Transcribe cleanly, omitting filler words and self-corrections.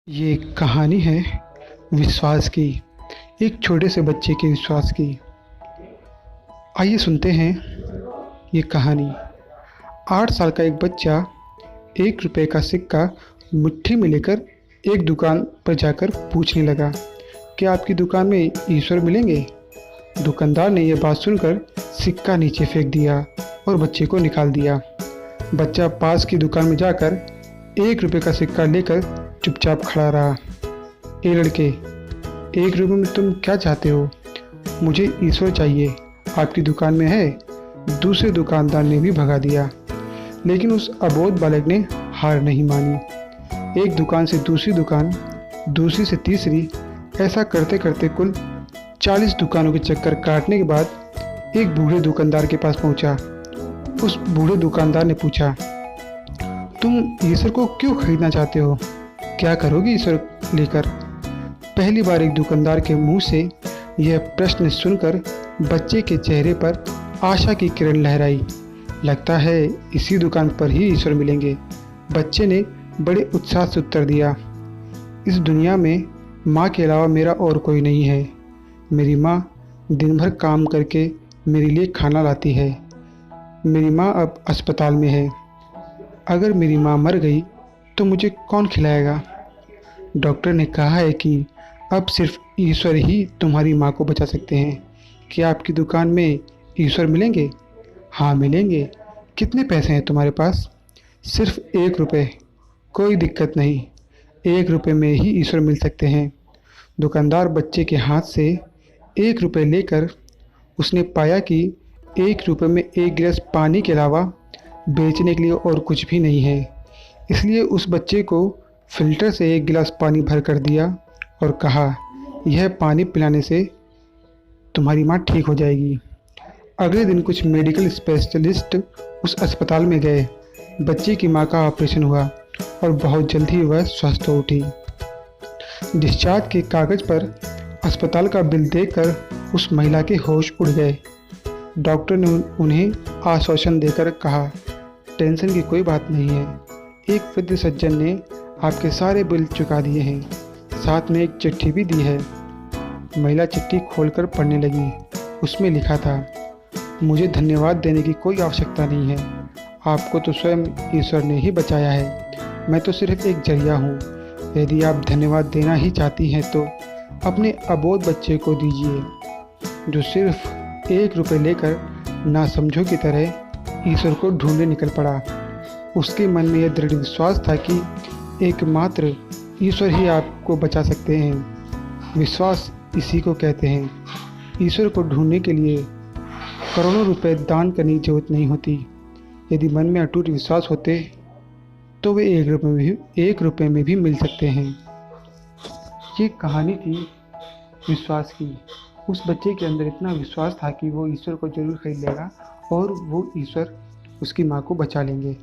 ये एक कहानी है विश्वास की। एक छोटे से बच्चे के विश्वास की। आइए सुनते हैं ये कहानी। 8 साल का एक बच्चा 1 रुपए का सिक्का मुट्ठी में लेकर एक दुकान पर जाकर पूछने लगा, क्या आपकी दुकान में ईश्वर मिलेंगे? दुकानदार ने यह बात सुनकर सिक्का नीचे फेंक दिया और बच्चे को निकाल दिया। बच्चा पास की दुकान में जाकर 1 रुपए का सिक्का लेकर चुपचाप खड़ा रहा। ए लड़के, 1 रुपए में तुम क्या चाहते हो? मुझे ईश्वर चाहिए, आपकी दुकान में है? दूसरे दुकानदार ने भी भगा दिया, लेकिन उस अबोध बालक ने हार नहीं मानी। एक दुकान से दूसरी दुकान, दूसरी से तीसरी, ऐसा करते करते कुल 40 दुकानों के चक्कर काटने के बाद एक बूढ़े दुकानदार के पास पहुंचा। उस बूढ़े दुकानदार ने पूछा, तुम ईश्वर को क्यों खरीदना चाहते हो? क्या करोगे ईश्वर लेकर? पहली बार एक दुकानदार के मुंह से यह प्रश्न सुनकर बच्चे के चेहरे पर आशा की किरण लहराई। लगता है इसी दुकान पर ही ईश्वर मिलेंगे। बच्चे ने बड़े उत्साह से उत्तर दिया, इस दुनिया में माँ के अलावा मेरा और कोई नहीं है। मेरी माँ दिन भर काम करके मेरे लिए खाना लाती है। मेरी माँ अब अस्पताल में है। अगर मेरी माँ मर गई तो मुझे कौन खिलाएगा? डॉक्टर ने कहा है कि अब सिर्फ ईश्वर ही तुम्हारी माँ को बचा सकते हैं। क्या आपकी दुकान में ईश्वर मिलेंगे? हाँ मिलेंगे। कितने पैसे हैं तुम्हारे पास? सिर्फ 1 रुपए। कोई दिक्कत नहीं, 1 रुपए में ही ईश्वर मिल सकते हैं। दुकानदार बच्चे के हाथ से 1 रुपए लेकर उसने पाया कि 1 रुपए में एक गिलास पानी के अलावा बेचने के लिए और कुछ भी नहीं है। इसलिए उस बच्चे को फिल्टर से एक गिलास पानी भर कर दिया और कहा, यह पानी पिलाने से तुम्हारी माँ ठीक हो जाएगी। अगले दिन कुछ मेडिकल स्पेशलिस्ट उस अस्पताल में गए। बच्चे की माँ का ऑपरेशन हुआ और बहुत जल्द ही वह स्वस्थ हो उठी। डिस्चार्ज के कागज़ पर अस्पताल का बिल देखकर उस महिला के होश उड़ गए। डॉक्टर ने उन्हें आश्वासन देकर कहा, टेंशन की कोई बात नहीं है। एक वृद्ध सज्जन ने आपके सारे बिल चुका दिए हैं, साथ में एक चिट्ठी भी दी है। महिला चिट्ठी खोलकर पढ़ने लगी। उसमें लिखा था, मुझे धन्यवाद देने की कोई आवश्यकता नहीं है। आपको तो स्वयं ईश्वर ने ही बचाया है। मैं तो सिर्फ एक जरिया हूँ। यदि आप धन्यवाद देना ही चाहती हैं तो अपने अबोध बच्चे को दीजिए, जो सिर्फ 1 रुपए लेकर नासमझों की तरह ईश्वर को ढूंढने निकल पड़ा। उसके मन में यह दृढ़ विश्वास था कि एकमात्र ईश्वर ही आपको बचा सकते हैं। विश्वास इसी को कहते हैं। ईश्वर को ढूंढने के लिए करोड़ों रुपए दान करने की जरूरत नहीं होती। यदि मन में अटूट विश्वास होते तो वे 1 रुपए में भी मिल सकते हैं। ये कहानी थी विश्वास की। उस बच्चे के अंदर इतना विश्वास था कि वो ईश्वर को जरूर खरीद लेगा और वो ईश्वर उसकी माँ को बचा लेंगे।